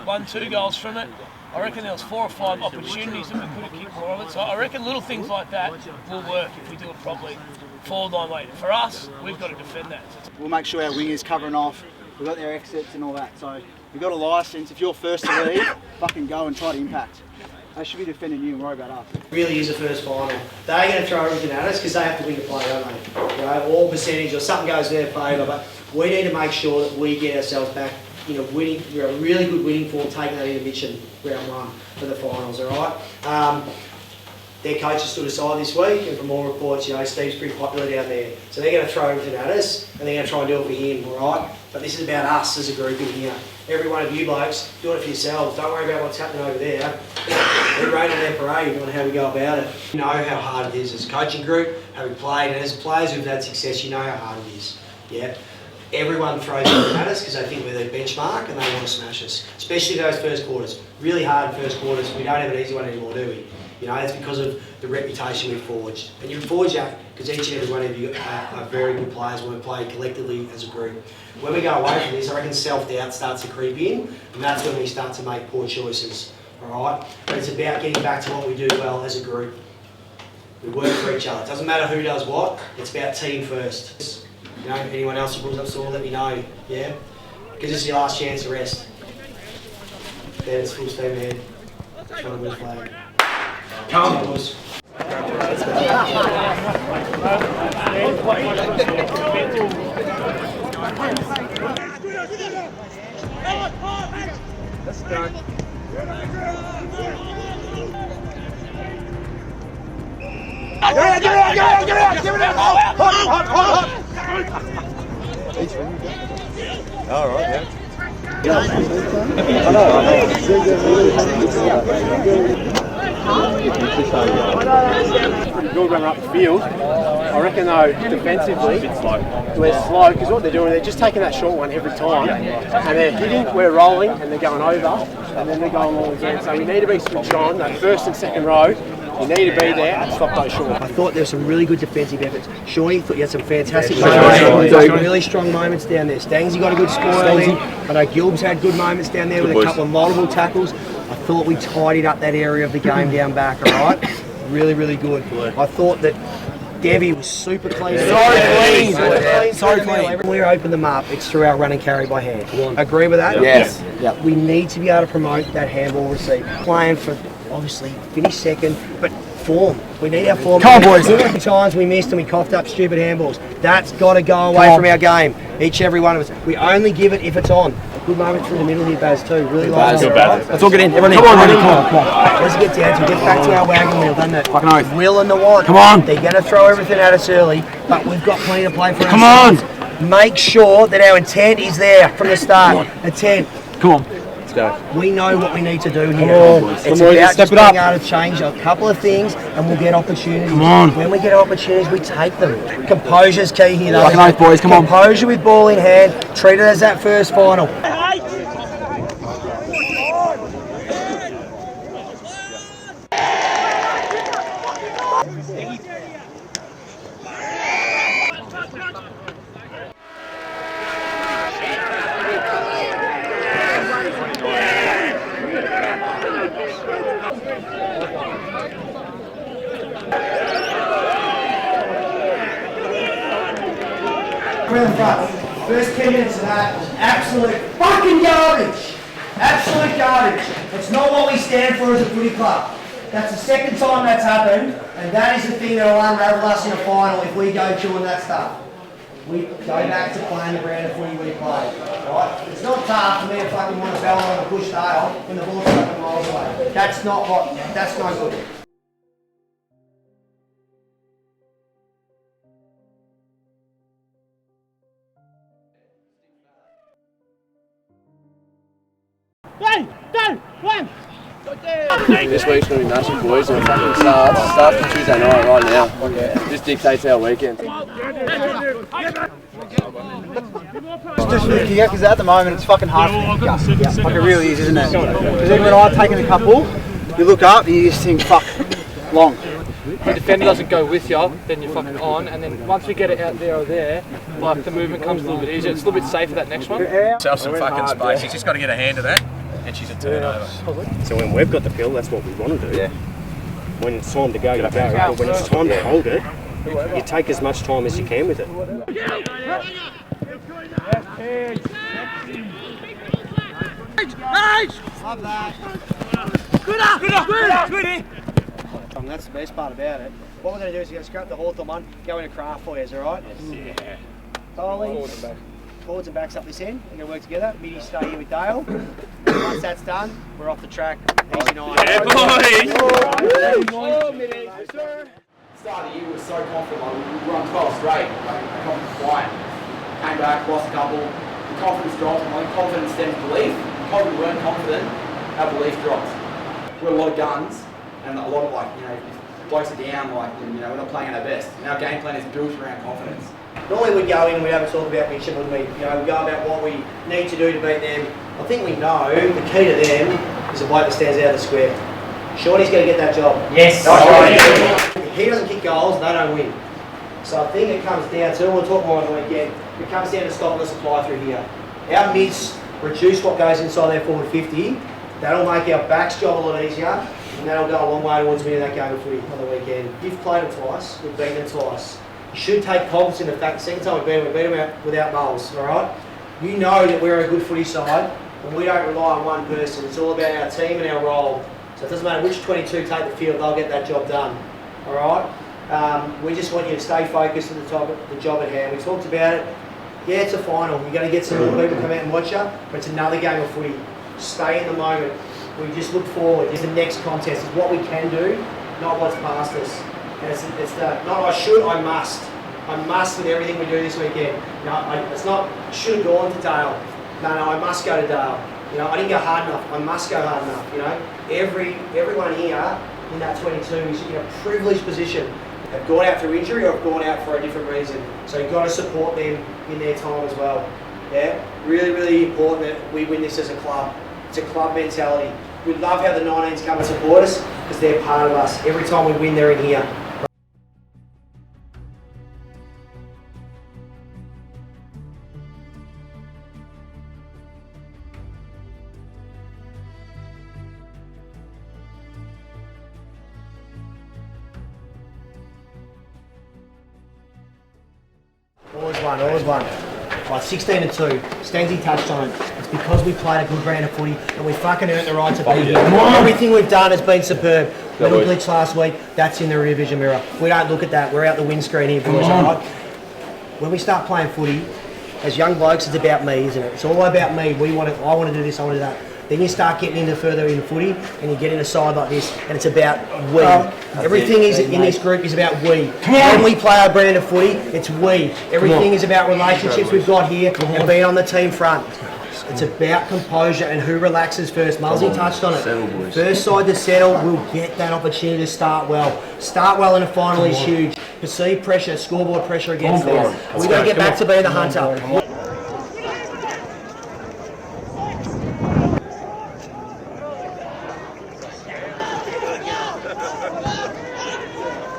1-2 goals from it. I reckon there was 4 or 5 opportunities that we could have kicked more of it. So I reckon little things like that will work if we do it properly. Forward line late. For us, we've got to defend that. We'll make sure our wingers covering off. We've got their exits and all that. So we've got a licence. If you're first to lead, fucking go and try to impact. They should be defending you and worry about us. It really is the first final. They're going to throw everything at us because they have to win the play, don't they? You know, all percentage or something goes in their favour, but we need to make sure that we get ourselves back. You know, winning. We're a really good winning form, taking that inhibition round 1 for the finals. All right. Their coach has stood aside this week, and from all reports, you know, Steve's pretty popular down there. So they're going to throw everything at us, and they're going to try and do it for him, all right? But this is about us as a group in here. Every one of you blokes, doing it for yourselves. Don't worry about what's happening over there. We're raining their parade on how we go about it. You know how hard it is as a coaching group, how we played, and as players who've had success, you know how hard it is. Yeah. Everyone throws everything at us because they think we're their benchmark and they want to smash us, especially those first quarters. Really hard first quarters. We don't have an easy one anymore, do we? You know, that's because of the reputation we've forged. And you forge that because each and every one of you are very good players when we play collectively as a group. When we go away from this, I reckon self-doubt starts to creep in, and that's when we start to make poor choices, all right? But it's about getting back to what we do well as a group. We work for each other. It doesn't matter who does what, it's about team first. You know, anyone else who brings up sore, let me know, yeah? Because this is your last chance to rest. Then it's full steam ahead. Trying to win a flag. Come on, boys. Let's go. Get it out! Hot! All right, yeah. Good run up the field. I reckon though defensively we're slow because what they're doing, they're just taking that short one every time and they're hitting, we're rolling and they're going over and then they're going long again. So we need to be switched on, that first and second row. You need to be there and stop those short. I thought there were some really good defensive efforts. Shawnee, thought you had some fantastic moments. Really strong moments down there. Stangsy got a good score early. I know Gilbs had good moments down there with a couple of multiple tackles. I thought we tidied up that area of the game down back, all right? Really, really good. I thought that Debbie was super clean. Sorry, clean. We open them up, it's through our run and carry by hand. Agree with that? Yes. Yep. We need to be able to promote that handball receipt. Playing for, obviously, finish second, but form. We need our form. Come on, boys. Too many times we missed and we coughed up stupid handballs. That's got to go away from our game. Each and every one of us. We only give it if it's on. Good moment through the middle here, Baz, too. Really like that. Let's all get in. Everyone come on. Let's get down to get back to our wagon wheel, doesn't it? Fucking oath. Will and the want. Come on. They're going to throw everything at us early, but we've got plenty to play for. Come on. Make sure that our intent is there from the start. Intent. Come on. Let's go. We know what we need to do here. It's about just being able to change a couple of things and we'll get opportunities. Come on. When we get opportunities, we take them. Composure's key here, though. Fucking oath, boys. Come on. Composure with ball in hand. Treat it as that first final. First 10 minutes of that was absolute fucking garbage. Absolute garbage. It's not what we stand for as a footy club. That's the second time that's happened, and that is the thing that will unravel us in a final if we go chewing that stuff. We go back to playing the brand of footy we play. Right? It's not tough for me to fucking want to bell on a push tail when the ball's fucking miles away. That's not good. This week's going to be massive, boys, and it fucking starts from Tuesday night right now. This dictates our weekend. It's just for the kicker, because at the moment it's fucking hard for the kicker. Like it really is, isn't it? Because even when I've taken a couple, you look up and you just think, fuck, long. the defender doesn't go with you, then you're fucking on. And then once we get it out there or there, like the movement comes a little bit easier. It's a little bit safer that next one. Self some fucking space. He's just got to get a hand to that, and she's a turnover. So when we've got the pill, that's what we want to do. Yeah. When it's time to go, you go. But when it's time to hold it, you take as much time as you can with it. Love that. And that's the best part about it. What we're going to do is we're going to scrap the Hawthorn one, go into craft for you, alright? Yeah. Forwards and backs up this end. We're going to work together. Middies stay here with Dale. Once that's done, we're off the track. Easy night. Yeah, boys! Start of the year, we were so confident. Like, we were on 12 straight. Like, confidence quiet. Came back, lost a couple. The confidence dropped. Like, confidence stems belief. Because we weren't confident, our belief dropped. We're a lot of guns, and a lot of, like, you know, if blokes are down, like, you know, we're not playing at our best. And our game plan is built around confidence. Normally we'd go in and we'd have a talk about Mitchell, wouldn't we? You know, we'd go about what we need to do to beat them. I think we know the key to them is the bloke that stands out of the square. Shorty's going to get that job. Yes. If he doesn't kick goals, they don't win. So I think it comes down to, we'll talk more on the weekend, it comes down to stopping the supply through here. Our mids reduce what goes inside their forward 50. That'll make our backs job a lot easier, and that'll go a long way towards winning that game of footy on the weekend. You've played them twice, we've beaten them twice. You should take confidence in the fact the second time we beat them without Moles, alright? You know that we're a good footy side, and we don't rely on one person. It's all about our team and our role. So it doesn't matter which 22 take the field, they'll get that job done, alright? We just want you to stay focused on the job at hand. We talked about it. Yeah, it's a final. You're going to get some more people come out and watch you, but it's another game of footy. Stay in the moment. We just look forward. It's the next contest. It's what we can do, not what's past us. And it's the, not I should, I must. I must with everything we do this weekend. No, it's not should have gone to Dale. No, I must go to Dale. You know, I didn't go hard enough. I must go hard enough. You know, everyone here in that 22 is in a privileged position. Have gone out through injury or have gone out for a different reason. So you've got to support them in their time as well. Yeah, really, really important that we win this as a club. It's a club mentality. We love how the 19s come and support us because they're part of us. Every time we win, they're in here. Always one. Right, 16 and 2. Stangsy touched on it. It's because we played a good brand of footy and we fucking earned the right to be here. Everything we've done has been superb. Little glitch last week, that's in the rear vision mirror. We don't look at that. We're out the windscreen here, boys. Right? When we start playing footy, as young blokes, it's about me, isn't it? It's all about me. I want to do this, I want to do that. Then you start getting into further in footy and you get in a side like this and it's about we. Everything is in this group is about we. When we play our brand of footy, it's we. Everything is about relationships we've got here and being on the team front. It's about composure and who relaxes first. Muzzy touched on it. First side to settle will get that opportunity to start well. Start well in a final is huge. Perceived pressure, scoreboard pressure against them. We've got to get back to being the hunter.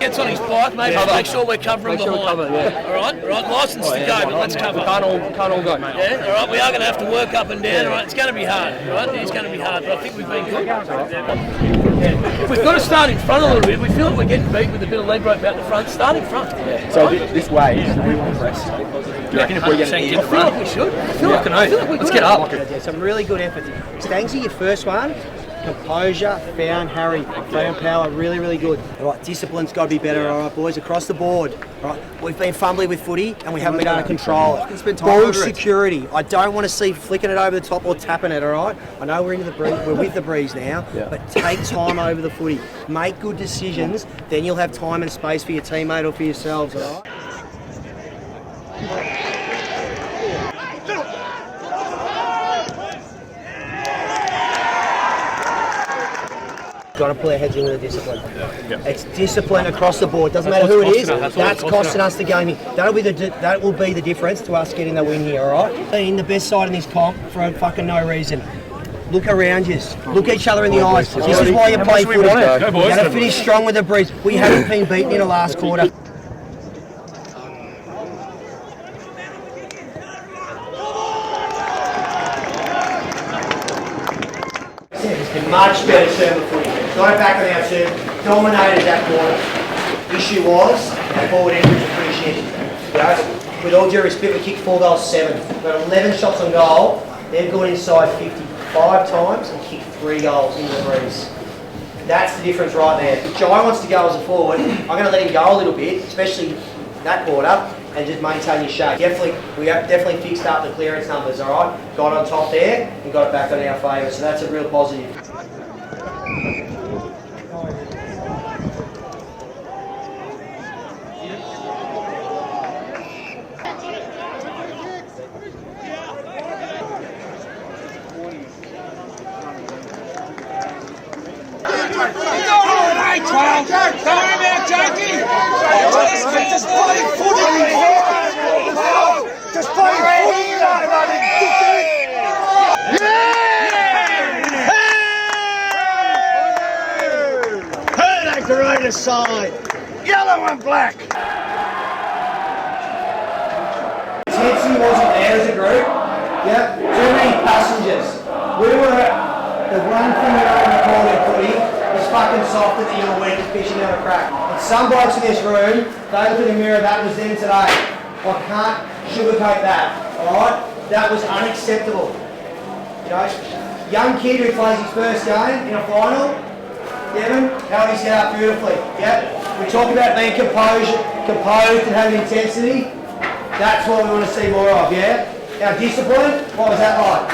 Gets on his bike, mate. Make sure we're covering behind. All right, licence to go, but let's cover. Can't all go. Yeah, all right. We are going to have to work up and down. All right, it's going to be hard. All right, it's going to be hard, but I think we've been good. We've got to start in front a little bit. We feel like we're getting beat with a bit of leg rope out the front. Start in front. So this way is the real press. Do you reckon if we get in I feel like we should. I feel like Let's get up. Yeah, some really good efforts. Stangsy, your first one. Composure, found Harry, found power, really, really good. All right, discipline's got to be better, all right, boys, across the board. All right, we've been fumbling with footy and we haven't been able to control it. Ball security, I don't want to see flicking it over the top or tapping it, all right? I know we're with the breeze now, but take time over the footy. Make good decisions, then you'll have time and space for your teammate or for yourselves, all right? Got to pull our heads in with the discipline. It's discipline across the board. Doesn't matter who it is. That's costing us the game. That will be the difference to us getting the win here. All right. Being the best side in this comp for fucking no reason. Look around you. Look each other in the eyes. This is why you play footy. You've got to finish strong with the breeze. We haven't been beaten in the last quarter. Much better term of footy. Got it back on our term. Dominated that quarter. Issue was our forward end was pretty shit. You know, with all due respect, we kicked 4 goals, 7. We've got 11 shots on goal. They've gone inside 55 times and kicked 3 goals in the breeze. That's the difference right there. If Jai wants to go as a forward, I'm going to let him go a little bit, especially that quarter, and just maintain his shape. We have definitely fixed up the clearance numbers, all right? Got on top there and got it back on our favour, so that's a real positive. Just play footy! Just play footy! Hey, that greatest side! Yellow and black! Intensity wasn't there as a group. Yep, too many passengers. We were the one thing we don't call in footy was fucking soft at the end of the week and fishing out a crack. And some blokes in this room, they look in the mirror, that was them today. I can't sugarcoat that, alright? That was unacceptable. You know, young kid who plays his first game in a final, Devon, held his head up beautifully. Yep, we talk about being composed and having intensity. That's what we want to see more of, yeah? Our discipline, what was that like?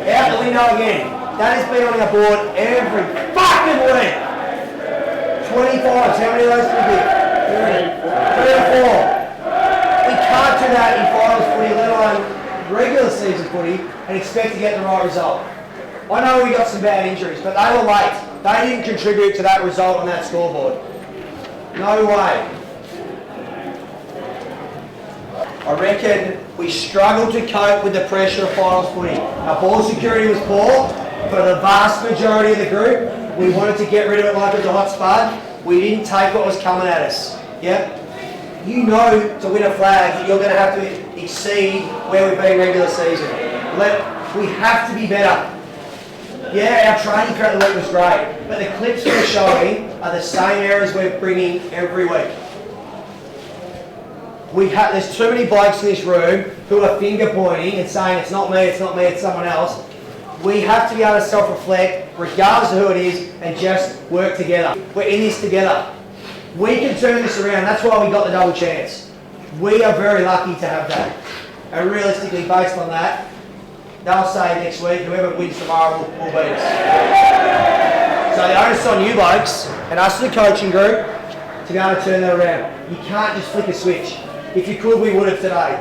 Out the window again. That has been on our board every fucking week. 25s, how many of those did we get? 3 or 4. We can't do that in finals footy, let alone regular season footy, and expect to get the right result. I know we got some bad injuries, but they were late. They didn't contribute to that result on that scoreboard. No way. I reckon we struggled to cope with the pressure of finals footy. Our ball security was poor for the vast majority of the group. We wanted to get rid of it like it was a hot spud. We didn't take what was coming at us. Yep. You know to win a flag you're going to have to exceed where we've been regular season. We have to be better. Yeah, our training throughout the week was great, but the clips we're showing are the same errors we're bringing every week. There's too many blokes in this room who are finger pointing and saying it's not me, it's not me, it's someone else. We have to be able to self-reflect, regardless of who it is, and just work together. We're in this together. We can turn this around. That's why we got the double chance. We are very lucky to have that. And realistically, based on that, they'll say next week, whoever wins tomorrow will beat us. So the onus on you blokes, and us as a coaching group, to be able to turn that around. You can't just flick a switch. If you could, we would have today.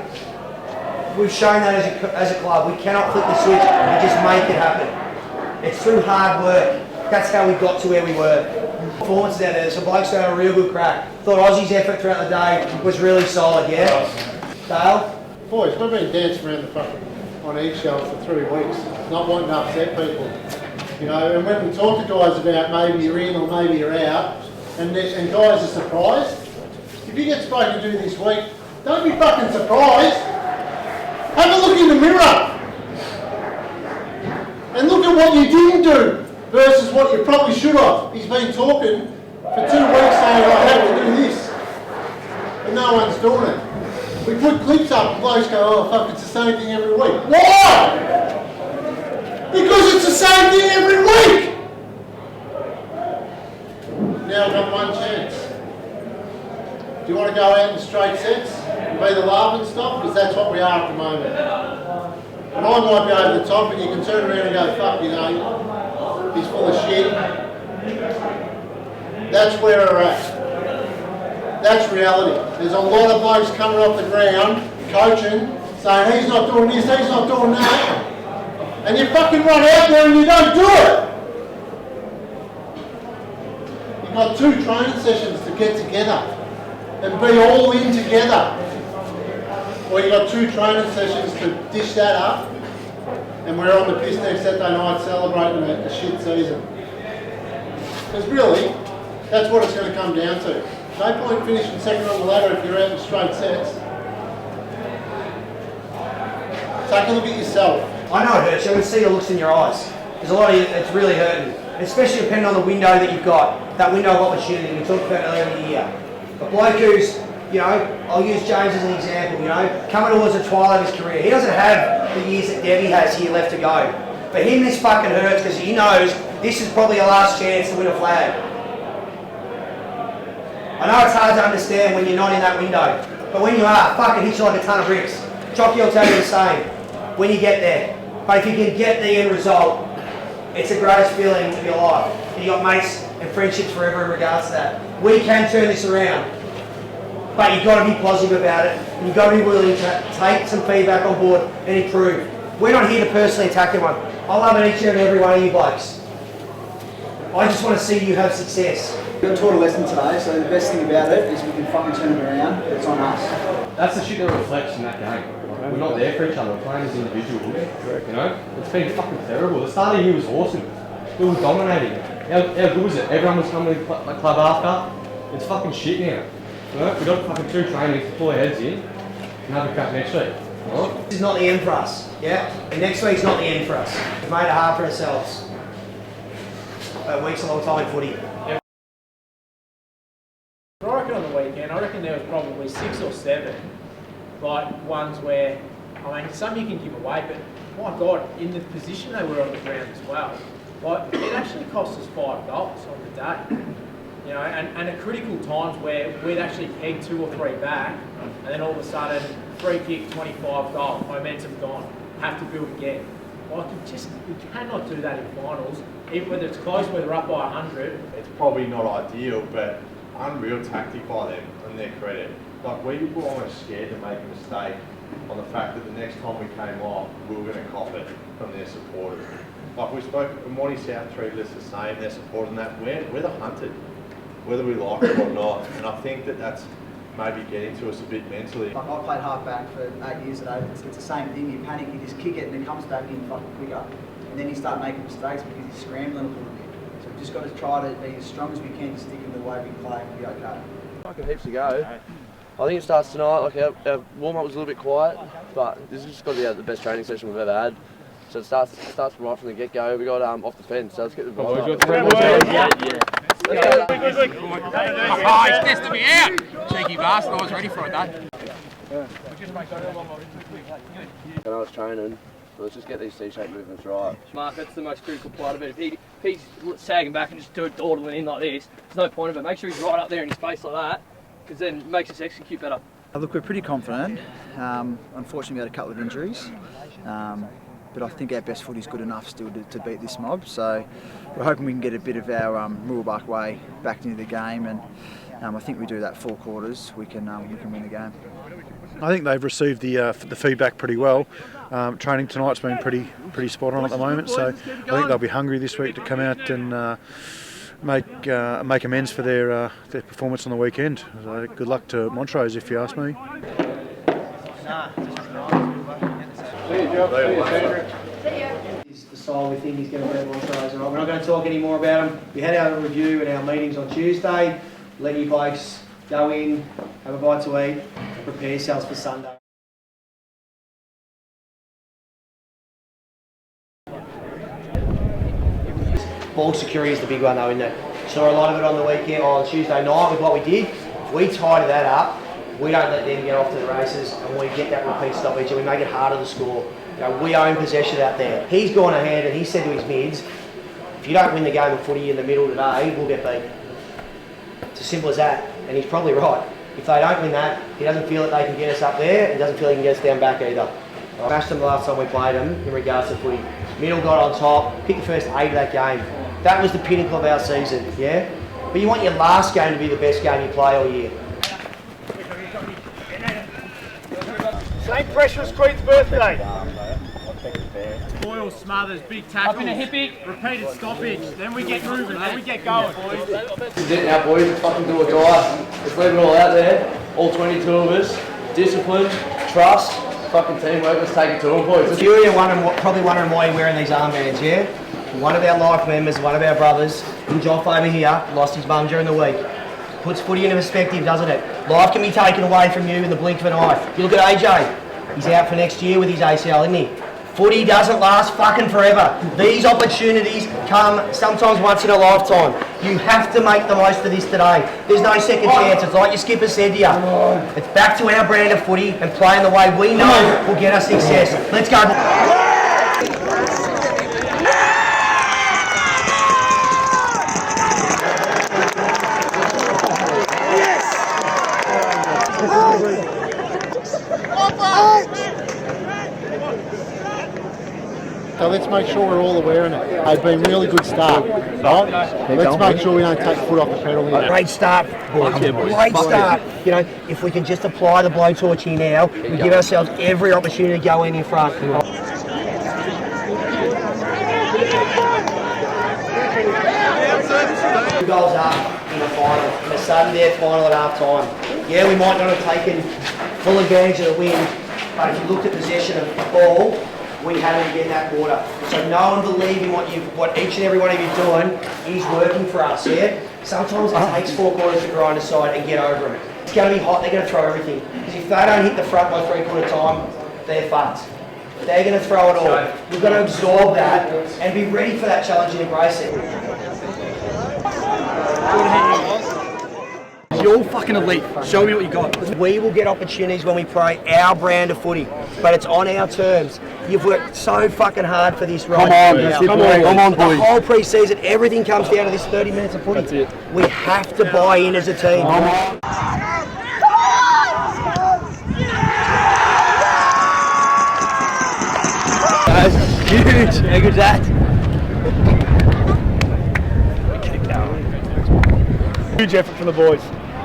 We've shown that as a club. We cannot flip the switch and just make it happen. It's through hard work. That's how we got to where we were. Performances out there, some blokes had a real good crack. Thought Aussie's effort throughout the day was really solid, yeah? Dale? Boys, we've been dancing around the fucking on eggshells for 3 weeks, not wanting to upset people. You know, and when we talk to guys about maybe you're in or maybe you're out, and guys are surprised, if you get spoken to this week, don't be fucking surprised. Have a look in the mirror and look at what you didn't do versus what you probably should have. He's been talking for 2 weeks saying I have to do this, but no one's doing it. We put clips up and blokes go, oh fuck, it's the same thing every week. Why? Because it's the same thing every week. Now I've got one chance. Do you want to go out in straight sets and be the laughing stock? Because that's what we are at the moment. And I might be over the top, and you can turn around and go, fuck, you know, he's full of shit. That's where we're at. That's reality. There's a lot of blokes coming off the ground, coaching, saying he's not doing this, he's not doing that. And you fucking run out there and you don't do it. You've got 2 training sessions to get together and be all in together. Or you've got 2 training sessions to dish that up and we're on the piss next Saturday night celebrating a shit season. Because really, that's what it's going to come down to. No point finishing second on the ladder if you're out in straight sets. Take a look at yourself. I know it hurts. You can see the looks in your eyes. There's a lot of you, it's really hurting. Especially depending on the window that you've got. That window of opportunity we talked about earlier in the year. A bloke who's, you know, I'll use James as an example, you know, coming towards the twilight of his career. He doesn't have the years that Debbie has here left to go. For him, this fucking hurts because he knows this is probably a last chance to win a flag. I know it's hard to understand when you're not in that window, but when you are, fuck, it hits you like a ton of bricks. Jockey will tell you the same when you get there. But if you can get the end result, it's the greatest feeling of your life. And you've got mates and friendships forever in regards to that. We can turn this around, but you've got to be positive about it, and you've got to be willing to take some feedback on board and improve. We're not here to personally attack anyone. I love each and every one of you blokes. I just want to see you have success. We got taught a lesson today, so the best thing about it is we can fucking turn it around, but it's on us. That's the shit that reflects in that game. We're not there for each other, we're playing as individuals. You know? It's been fucking terrible. The start of the year was awesome. We were dominating. How good was it? Everyone was coming to the club after. It's fucking shit now. You know? We've got fucking 2 trainings to pull our heads in and have a crack next week. Right? This is not the end for us, yeah? And next week's not the end for us. We've made it hard for ourselves. A week's a long time in footy. I reckon on the weekend, I reckon there was probably 6 or 7, like ones where, I mean, some you can give away, but my God, in the position they were on the ground as well, like it actually cost us 5 goals on the day. You know, and at critical times where we'd actually pegged 2 or 3 back, and then all of a sudden, free kick, 25 goals, momentum gone, have to build again. Like, you cannot do that in finals, even whether it's close, whether they're up by 100. It's probably not ideal, but unreal tactic by them, and their credit. Like, we were almost scared to make a mistake on the fact that the next time we came off, we were going to cop it from their supporters. Like, we spoke, and Monty South treated us the same, their supporters and that, we're the hunted, whether we like it or not. And I think that that's maybe getting to us a bit mentally. Like, I played half back for 8 years at Open. It's the same thing. You panic, you just kick it, and it comes back in fucking quicker. And then you start making mistakes because you're scrambling a little bit. So we've just got to try to be as strong as we can to stick in the way we play and be okay. Fucking heaps to go. I think it starts tonight. Like our warm-up was a little bit quiet, but this has just got to be the best training session we've ever had. So it starts right from the get-go. We got off the fence, so let's get the ball. Oh, he's testing me out! Cheeky bastard, I was ready for it, Dad. I know it's training, so let's just get these C-shape movements right. Mark, that's the most critical part of it. If he's sagging back and just dawdling in like this, there's no point of it. Make sure he's right up there in his face like that, because then it makes us execute better. Look, we're pretty confident. Unfortunately, we had a couple of injuries. But I think our best footy is good enough still to beat this mob. So we're hoping we can get a bit of our Moroolbark way back into the game, and I think we do that 4 quarters. We can win the game. I think they've received the feedback pretty well. Training tonight's been pretty spot on at the moment, so I think they'll be hungry this week to come out and make amends for their performance on the weekend. So good luck to Montrose, if you ask me. Is the style we think he's going to beat Montrose. We're not going to talk any more about him. We had our review and our meetings on Tuesday. Let you blokes go in, have a bite to eat, and prepare yourselves for Sunday. Ball security is the big one though, isn't it? Saw a lot of it on the weekend, on Tuesday night with what we did. If we tidy that up, we don't let them get off to the races, and we get that repeat stoppage and we make it harder to score. You know, we own possession out there. He's gone ahead and he said to his mids, if you don't win the game of footy in the middle today, we'll get beat. It's as simple as that, and he's probably right. If they don't win that, he doesn't feel that they can get us up there, and doesn't feel he can get us down back either. I smashed them the last time we played them in regards to footy. Middle got on top, picked the first 8 of that game. That was the pinnacle of our season, yeah? But you want your last game to be the best game you play all year. Same pressure as Queen's birthday. Boyle smothers, big tackle. Up in a hippie. Repeated stoppage. Then we get moving. Then we get going, boys. This is it now, boys. It's fucking do or die. Let's leave it all out there. All 22 of us. Discipline, trust, fucking teamwork. Let's take it to them, boys. A few of you probably wondering why you're wearing these armbands, yeah? One of our life members, one of our brothers, Joff over here, lost his mum during the week. Puts footy into perspective, doesn't it? Life can be taken away from you in the blink of an eye. You look at AJ, he's out for next year with his ACL, isn't he? Footy doesn't last fucking forever. These opportunities come sometimes once in a lifetime. You have to make the most of this today. There's no second chances. Like your skipper said to you, it's back to our brand of footy and playing the way we know will get us success. Let's go. So let's make sure we're all aware of it. They've been really good start. Right? Let's make sure we don't take the foot off the pedal here. Great start, boys. Great start. You know, if we can just apply the blowtorch here now, we give ourselves every opportunity to go in front. 2 goals up in the final, in a sudden death final at half time. Yeah, we might not have taken full advantage of the win, but if you looked at possession of the ball, we had it again that quarter. So no one believing what each and every one of you doing is working for us, yeah? Sometimes it takes 4 quarters to grind aside and get over them. It's going to be hot, they're going to throw everything. Because if they don't hit the front by 3/4 time, they're fucked. They're going to throw it all. We've got to absorb that and be ready for that challenge and embrace it. You're fucking elite. Show me what you got. We will get opportunities when we play our brand of footy, but it's on our terms. You've worked so fucking hard for this right now. Come on, boys. The whole pre-season, everything comes down to this 30 minutes of footy. That's it. We have to buy in as a team. That's huge. How good's that? Huge effort from the boys.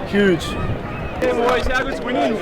Huge. Yeah, boys, how good's winning?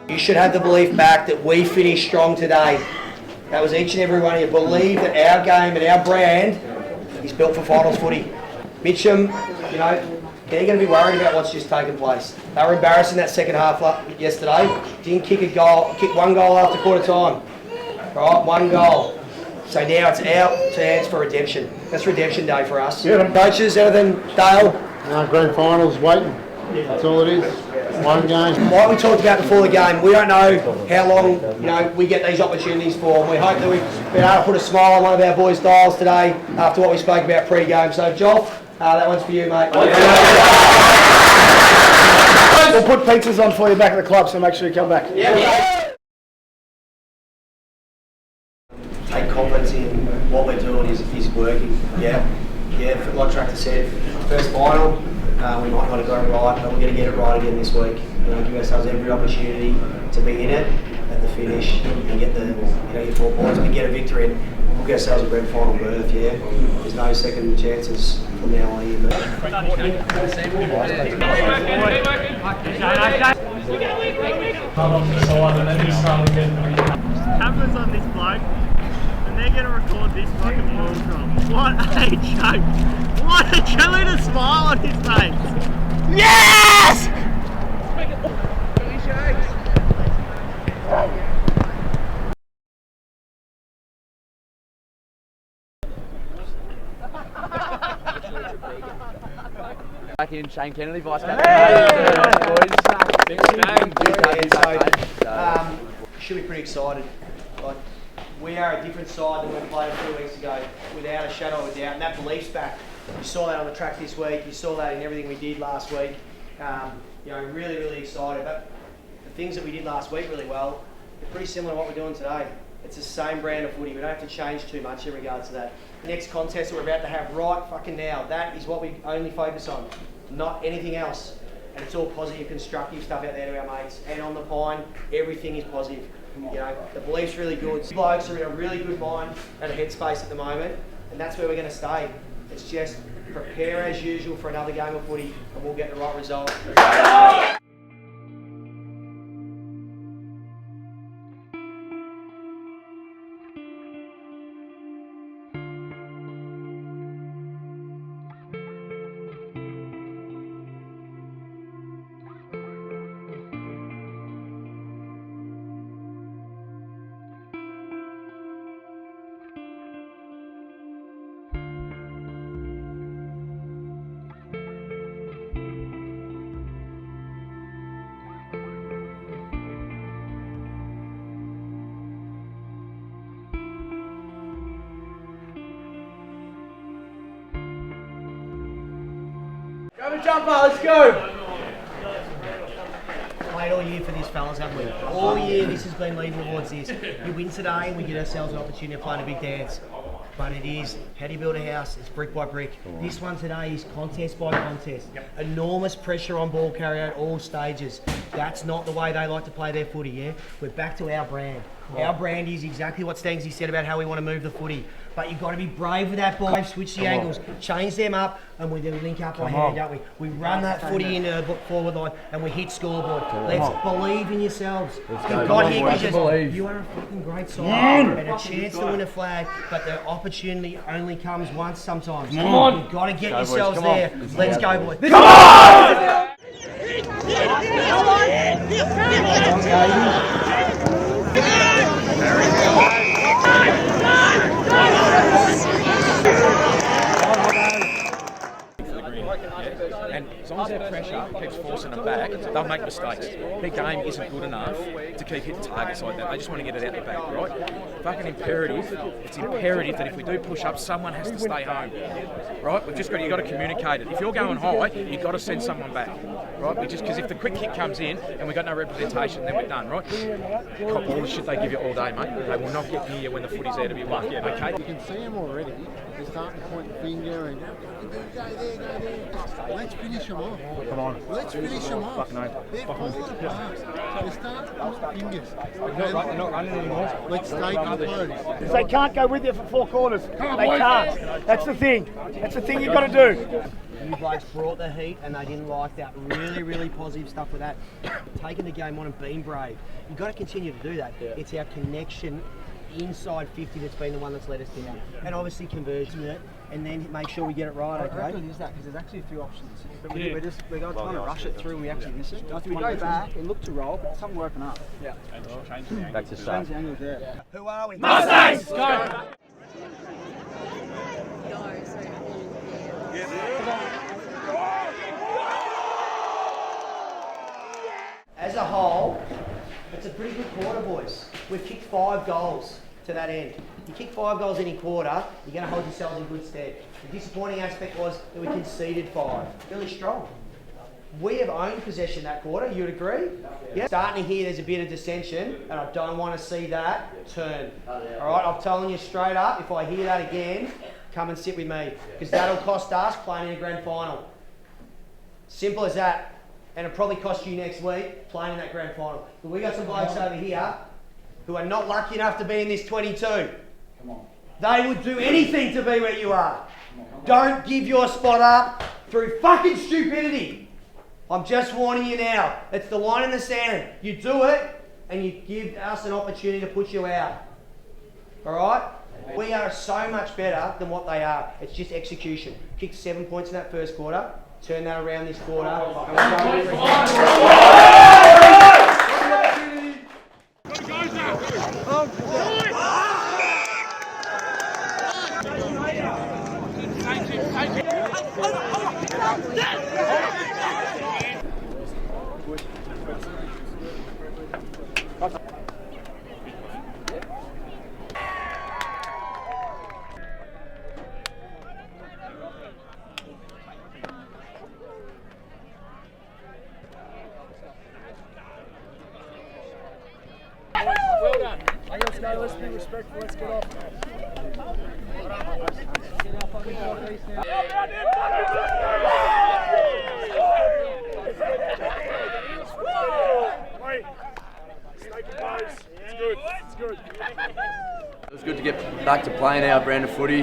You should have the belief back that we finished strong today. That was each and every one of you. Believe that our game and our brand is built for finals footy. Mitcham, you know, they're going to be worried about what's just taken place. They were embarrassed in that second half yesterday. Didn't kick a goal, kicked 1 goal after quarter time. Right, 1 goal. So now it's our chance for redemption. That's redemption day for us. Yeah. Coaches, anything, Dale? No, grand finals waiting. That's all it is. 1 game. Like we talked about before the game, we don't know how long we get these opportunities for. We hope that we've been able to put a smile on one of our boys' dials today after what we spoke about pre-game. So, Joff, that one's for you, mate. We'll put pizzas on for you back at the club, so make sure you come back. Yeah. Take confidence in what we're doing is working. Yeah, like Tractor said, first final. We might not have got it right, but we're going to get it right again this week. Give ourselves every opportunity to be in it at the finish and get the get 4 points and get a victory and book ourselves a grand final berth. Yeah, there's no second chances from now on here. Cameras on this bloke, and they're going to record this fucking ball drop. What a joke! What a cheerleader smile on his face! Yes! Back in Shane Kennedy, vice captain. Should be pretty excited. Like, we are a different side than we played 2 weeks ago, without a shadow of a doubt, and that belief's back. You saw that on the track this week, you saw that in everything we did last week. Really, really excited. But the things that we did last week really well, they're pretty similar to what we're doing today. It's the same brand of footy. We don't have to change too much in regards to that. Next contest that we're about to have right fucking now, that is what we only focus on, not anything else. And it's all positive, constructive stuff out there to our mates. And on the Pine, everything is positive. You know, the belief's really good. The blokes are in a really good mind and a headspace at the moment, and that's where we're going to stay. It's just prepare as usual for another game of footy, and we'll get the right result. Grab a jumper, let's go! Played all year for this, fellas, haven't we? All year this has been leading towards this. We win today and we get ourselves an opportunity to play in a big dance. But it is, how do you build a house? It's brick by brick. This one today is contest by contest. Enormous pressure on ball carry out all stages. That's not the way they like to play their footy, yeah? We're back to our brand. Our brand is exactly what Stangsy said about how we want to move the footy. But you've got to be brave with that ball, switch the angles, change them up, and we then link up by hand, don't we? We run that footy into the forward line, and we hit scoreboard. Let's believe in yourselves. You've got here because you are a fucking great side and a chance to win a flag, but the opportunity only comes once sometimes. Come on. You've got to get yourselves there. Let's go, boys. Come on! And as long as their pressure keeps forcing them back, they'll make mistakes. Their game isn't good enough to keep hitting targets like that. They just want to get it out the back, right? Fucking imperative. It's imperative that if we do push up, someone has to stay home, right? You've got to communicate it. If you're going high, you've got to send someone back, right? Because if the quick kick comes in and we've got no representation, then we're done, right? All the shit they give you all day, mate. They will not get near you when the footy's there to be won, okay? You can see them already. They're starting to point the finger and go there. Let's finish them off. Come on. Let's finish them off. Fucking oath. They're falling apart. They're starting to point fingers. They're not running anymore. Let's stay composed. Because they can't go with you for 4 quarters. They can't. That's the thing. That's the thing you've got to do. You blokes brought the heat and they didn't like that. Really, really positive stuff with that. Taking the game on and being brave. You've got to continue to do that. Yeah. It's our connection inside 50 that's been the one that's let us down. And obviously conversion it and then make sure we get it right, okay? How good is that? Because there's actually a few options. But we're trying to rush it through and we actually miss it. We go back and look to roll, but something working up. Yeah. Back to start. Change the angles, yeah. Who are we? Mustangs! Go! As a whole, it's a pretty good quarter, boys. We've kicked 5 goals to that end. You kick 5 goals any quarter, you're going to hold yourselves in good stead. The disappointing aspect was that we conceded 5. Really strong. We have owned possession that quarter, you'd agree? Yeah. Starting to hear there's a bit of dissension, and I don't want to see that turn. Alright, I'm telling you straight up, if I hear that again, come and sit with me. Because that'll cost us playing in a grand final. Simple as that. And it'll probably cost you next week playing in that grand final. But we got some blokes over here who are not lucky enough to be in this 22. Come on. They would do anything to be where you are. Don't give your spot up through fucking stupidity. I'm just warning you now. It's the line in the sand. You do it and you give us an opportunity to put you out. Alright? We are so much better than what they are. It's just execution. Kicked 7 points in that first quarter. Turn that around this quarter. Well done. Let's go, let's be respectful, let's get off. Wait. Snake and bows. It's good. It's good. It was good to get back to playing our brand of footy.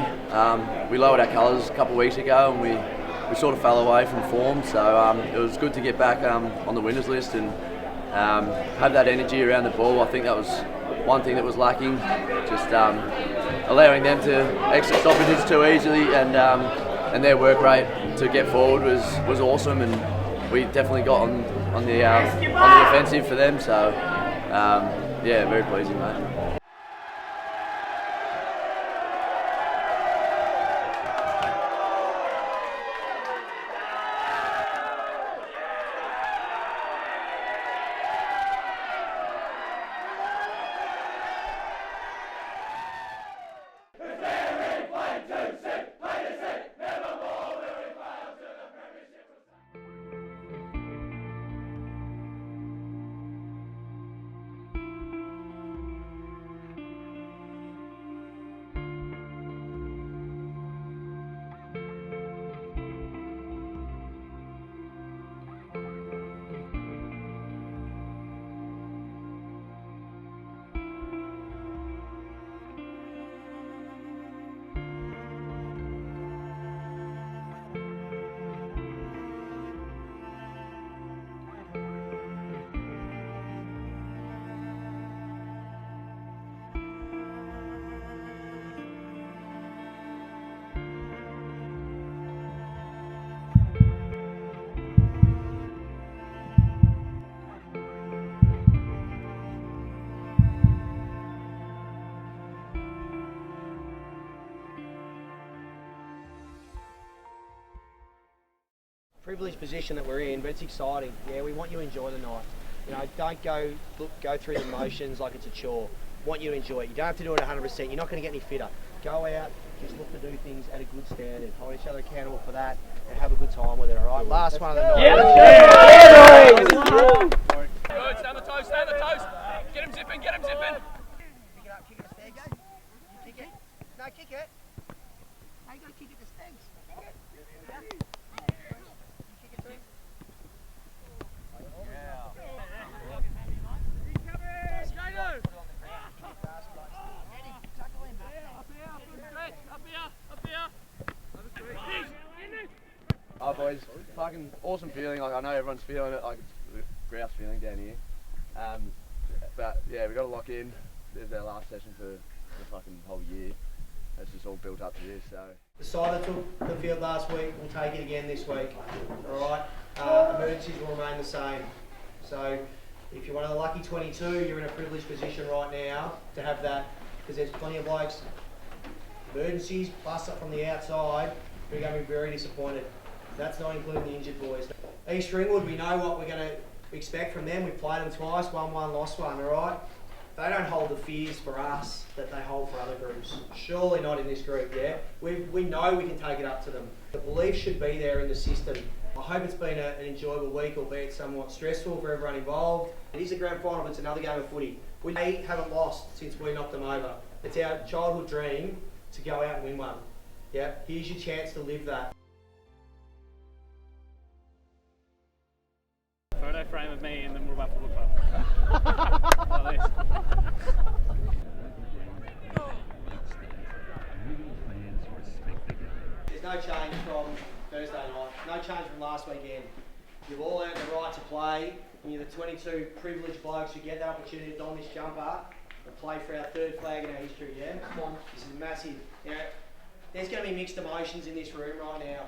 We lowered our colours a couple of weeks ago and we sort of fell away from form, so it was good to get back on the winners list and have that energy around the ball. I think that was one thing that was lacking, just allowing them to exit stoppages too easily, and their work rate to get forward was awesome, and we definitely got on the offensive for them, so yeah, very pleasing, mate. Privileged position that we're in, but it's exciting. Yeah, we want you to enjoy the night. You know, don't go through the motions like it's a chore. Want you to enjoy it. You don't have to do it 100%. You're not going to get any fitter. Go out, just look to do things at a good standard. Hold each other accountable for that, and have a good time with it. All right. Last one of the night. Yeah, good. Stay on the toes. Stay on the toes. Get him zipping. Get him zipping. Pick it up. Kick it to Stags. You kick it. No, kick it. No, you got to kick it to Stags. Kick it. Yeah. Oh boys, fucking awesome feeling. Like I know everyone's feeling it. Like it's a grouse feeling down here. But yeah, we got to lock in. There's our last session for the fucking whole year. It's just all built up to this. So the side that took the field last week will take it again this week. All right. Emergencies will remain the same. So if you're one of the lucky 22, you're in a privileged position right now to have that, because there's plenty of blokes. Emergencies plus up from the outside who are going to be very disappointed. That's not including the injured boys. East Ringwood, we know what we're going to expect from them. We've played them twice, won one, lost one, all right? They don't hold the fears for us that they hold for other groups. Surely not in this group, yeah? We know we can take it up to them. The belief should be there in the system. I hope it's been an enjoyable week, albeit somewhat stressful for everyone involved. It is a grand final, but it's another game of footy. We haven't lost since we knocked them over. It's our childhood dream to go out and win one. Yeah, here's your chance to live that. Photo frame of me in the Moroolbark Football Club. Like this. There's no change from Thursday night, no change from last weekend. You've all earned the right to play, and you're the 22 privileged blokes who get that opportunity to don this jumper and play for our third flag in our history, yeah? Come on. This is massive. You know, there's going to be mixed emotions in this room right now.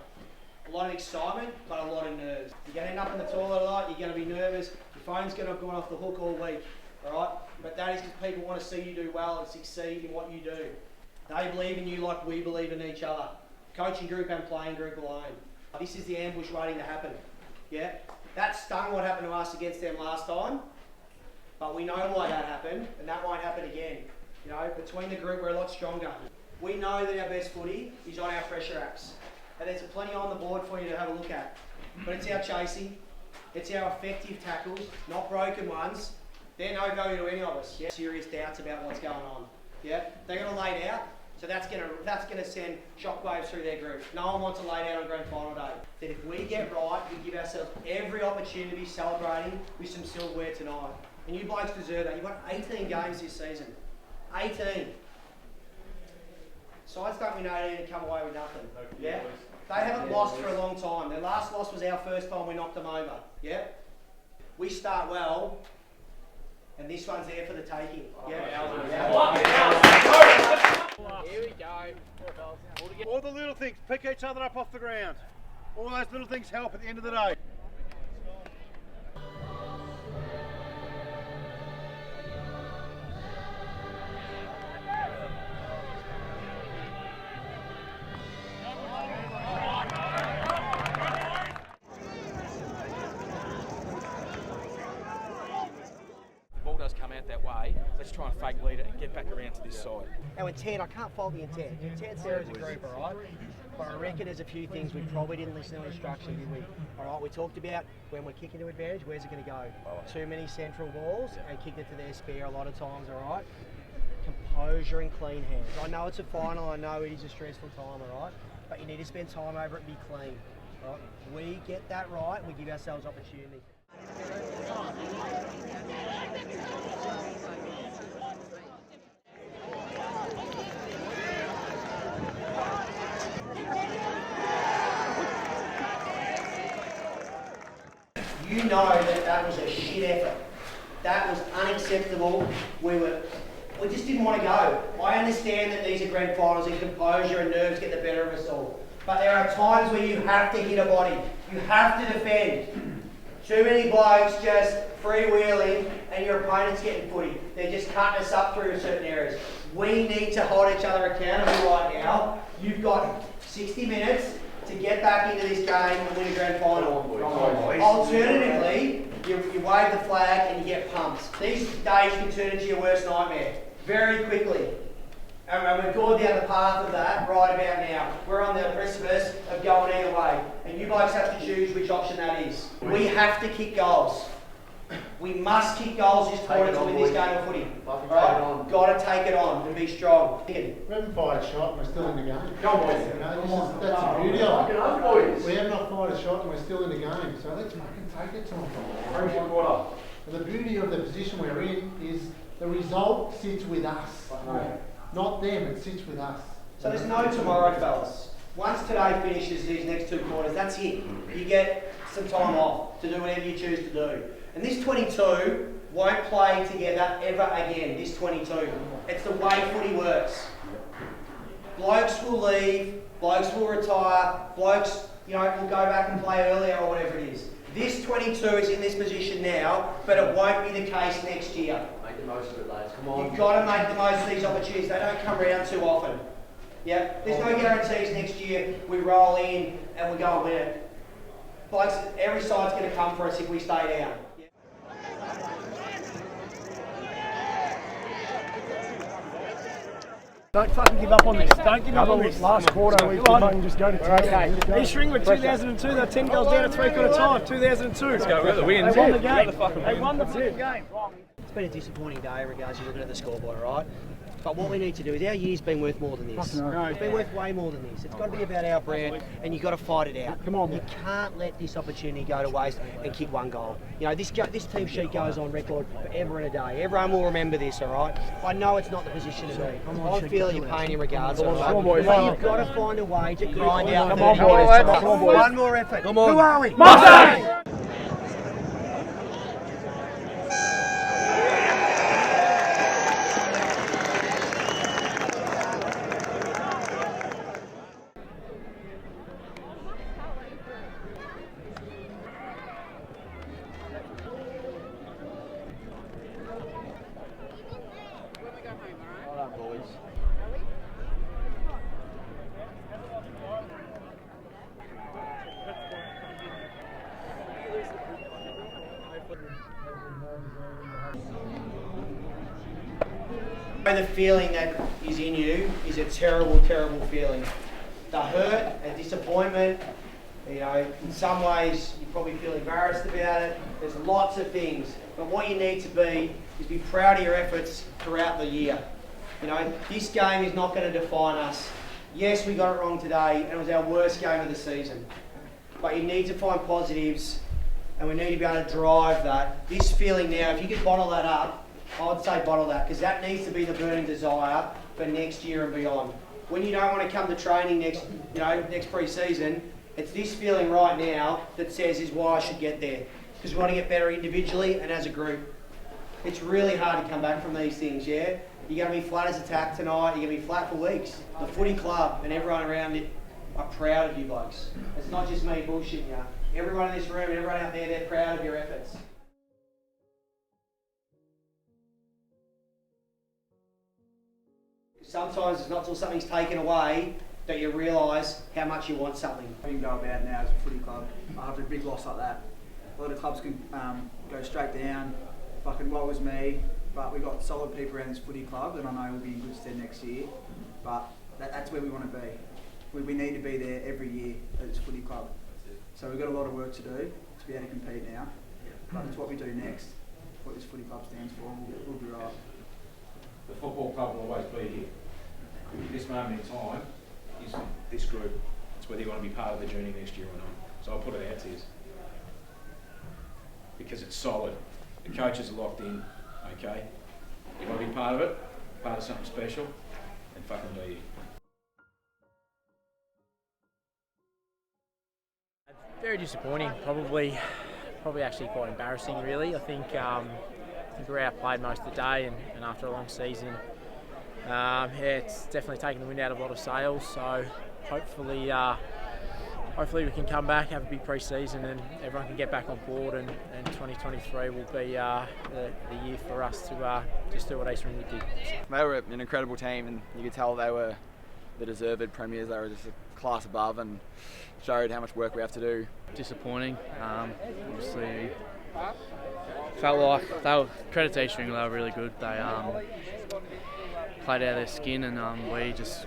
A lot of excitement, but a lot of nerves. You're going to end up in the toilet a lot, you're going to be nervous, your phone's going to have gone off the hook all week, alright? But that is because people want to see you do well and succeed in what you do. They believe in you like we believe in each other. Coaching group and playing group alone. This is the ambush waiting to happen, yeah? That stung what happened to us against them last time, but we know why that happened, and that won't happen again. You know, between the group, we're a lot stronger. We know that our best footy is on our pressure apps. And there's plenty on the board for you to have a look at. But it's our chasing, it's our effective tackles, not broken ones, They're no value to any of us. Yeah? Serious doubts about what's going on. Yeah, they're going to lay it out. So that's gonna send shockwaves through their group. No one wants to lay down on grand final day. That if we get right, we give ourselves every opportunity to be celebrating with some silverware tonight. And you blokes deserve that. You've won 18 games this season. 18. Sides don't win 18 and come away with nothing. Yeah? They haven't lost for a long time. Their last loss was our first time we knocked them over. Yeah? We start well, and this one's there for the taking. Here we go. All the little things, pick each other up off the ground. All those little things help at the end of the day. Come out that way, let's try and fake lead it and get back around to this side. Our intent, I can't fault the intent. The intent's there as a group, alright? But I reckon there's a few things we probably didn't listen to instruction, did we? Alright, we talked about when we're kicking to advantage, where's it going to go? Too many central balls and kicked it to their spare a lot of times, alright? Composure and clean hands. I know it's a final, I know it is a stressful time, alright? But you need to spend time over it and be clean. Alright? We get that right, we give ourselves opportunity. You know that was a shit effort. That was unacceptable. We just didn't want to go. I understand that these are grand finals and composure and nerves get the better of us all. But there are times where you have to hit a body. You have to defend. Too many blokes just freewheeling and your opponent's getting footy. They're just cutting us up through certain areas. We need to hold each other accountable right now. You've got 60 minutes to get back into this game and win a grand final. Alternatively, you wave the flag and you get pumped. These days can turn into your worst nightmare very quickly. And we've gone down the path of that right about now. We're on the precipice of going either way. And you guys have to choose which option that is. We have to kick goals. We must kick goals this quarter to win this game of footy. Right? Got to take it on and be strong. We haven't fired a shot and we're still in the game. Come on, boys. You know, that's the beauty of it. We have not fired a shot and we're still in the game. So let's fucking take it to them. And the beauty of the position we're in is the result sits with us. Not them, it sits with us. So there's no tomorrow, fellas. Once today finishes these next two quarters, that's it. You get some time off to do whatever you choose to do. And this 22 won't play together ever again, this 22. It's the way footy works. Blokes will leave, blokes will retire, blokes, will go back and play earlier or whatever it is. This 22 is in this position now, but it won't be the case next year. Make the most of it, lads. Come on. You've got to make the most of these opportunities. They don't come around too often. Yeah, there's no guarantees next year we roll in and we go and win it. Blokes, every side's going to come for us if we stay down. Don't fucking give up on this. Don't give up on this. Last quarter, we can just go to 10. Okay. East Ringwood 2002, they're 10 goals down at 3/4 time. 2002. Let's go. We got the wins. They won the game. They won the fucking game. It's been a disappointing day in regards to looking at the scoreboard, right? But what we need to do is our year's been worth more than this. It's been worth way more than this. It's got to be about our brand, and you've got to fight it out. Come on, you can't let this opportunity go to waste and kick one goal. This team sheet goes on record forever and a day. Everyone will remember this, all right? I know it's not the position to be. I feel your pain in regards to it. Come on, boys. But you've got to find a way to grind out. Come on, boys. Come on, boys. One more effort. Come on. Who are we? Mustangs! The feeling that is in you is a terrible, terrible feeling. The hurt and disappointment, in some ways you probably feel embarrassed about it. There's lots of things, but what you need to be is be proud of your efforts throughout the year. You know, this game is not going to define us. Yes, we got it wrong today, and it was our worst game of the season. But you need to find positives, and we need to be able to drive that. This feeling now, if you could bottle that up, I would say bottle that, because that needs to be the burning desire for next year and beyond. When you don't want to come to training next pre-season, it's this feeling right now that says is why I should get there. Because we want to get better individually and as a group. It's really hard to come back from these things, yeah? You're going to be flat as a tack tonight, you're going to be flat for weeks. The footy club and everyone around it are proud of you blokes. It's not just me bullshitting you. Everyone in this room and everyone out there, they're proud of your efforts. Sometimes it's not until something's taken away that you realise how much you want something. We can go about now as a footy club after a big loss like that. A lot of clubs can go straight down, fucking woe was me, but we've got solid people around this footy club and I know we'll be in good stead next year, but that's where we want to be. We need to be there every year at this footy club. So we've got a lot of work to do to be able to compete now, but it's what we do next, what this footy club stands for, we'll be right. The football club will always be here. This moment in time is this group. It's whether you want to be part of the journey next year or not. So I'll put it out to you. Because it's solid. The coaches are locked in, okay? You want to be part of it, part of something special, then fucking be here. Very disappointing, probably actually quite embarrassing really. I think we're outplayed most of the day and after a long season, it's definitely taken the wind out of a lot of sails, so hopefully we can come back, have a big pre-season and everyone can get back on board and 2023 will be the year for us to just do what East Ringwood did. They were an incredible team and you could tell they were the deserved premiers. They were just a class above and showed how much work we have to do. Disappointing. Obviously felt like they were, credit to East Ringwood, they were really good. They played out of their skin and we just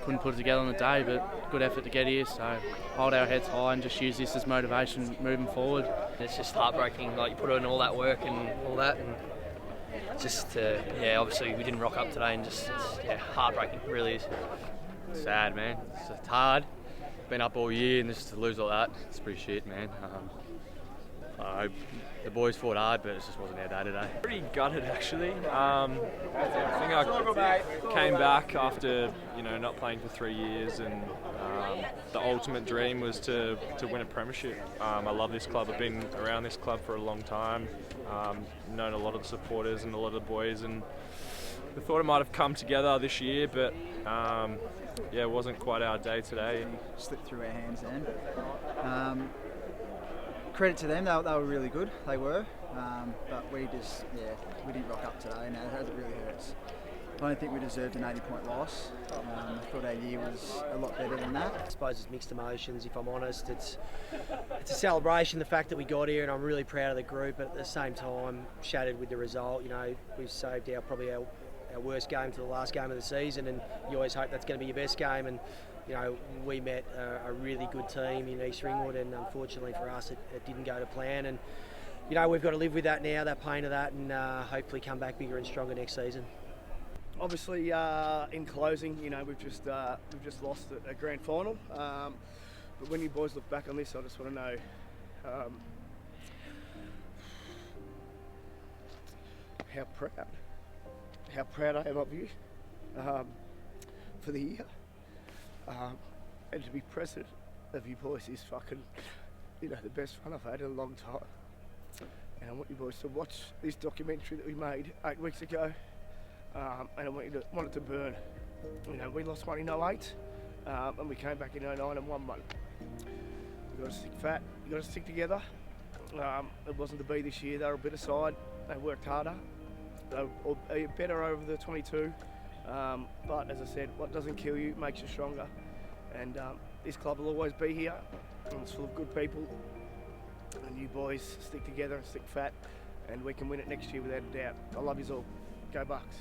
couldn't put it together on the day, but good effort to get here, so hold our heads high and just use this as motivation moving forward. It's just heartbreaking, like you put in all that work and all that, and just obviously we didn't rock up today, and just heartbreaking, it really is. Sad, man. It's hard. Been up all year and just to lose all that, it's pretty shit, man. I hope the boys fought hard, but it just wasn't our day today. Pretty gutted actually. I think I came back after not playing for 3 years, and the ultimate dream was to win a premiership. I love this club. I've been around this club for a long time. Known a lot of the supporters and a lot of the boys, and we thought it might have come together this year, but it wasn't quite our day today. Slipped through our hands then. Credit to them, they were really good, they were, but we didn't rock up today, and it really hurts. I don't think we deserved an 80-point loss. I thought our year was a lot better than that. I suppose it's mixed emotions, if I'm honest. It's a celebration, the fact that we got here, and I'm really proud of the group, but at the same time, shattered with the result. We've saved probably our worst game to the last game of the season, and you always hope that's going to be your best game. And we met a really good team in East Ringwood, and unfortunately for us, it didn't go to plan. And we've got to live with that now, that pain of that, and hopefully come back bigger and stronger next season. Obviously, in closing, we've just lost a grand final. But when you boys look back on this, I just want to know how proud I am of you for the year. And to be president of you boys is fucking, the best fun I've had in a long time. And I want you boys to watch this documentary that we made 8 weeks ago, and I want it to burn. We lost one in 08, and we came back in 09 and won one. We've got to stick fat, we've got to stick together. It wasn't to be this year, they were a bit aside, they worked harder. They were better over the 22. But as I said, what doesn't kill you makes you stronger, and this club will always be here, and it's full of good people, and you boys stick together and stick fat, and we can win it next year without a doubt. I love yous all. Go Bucks.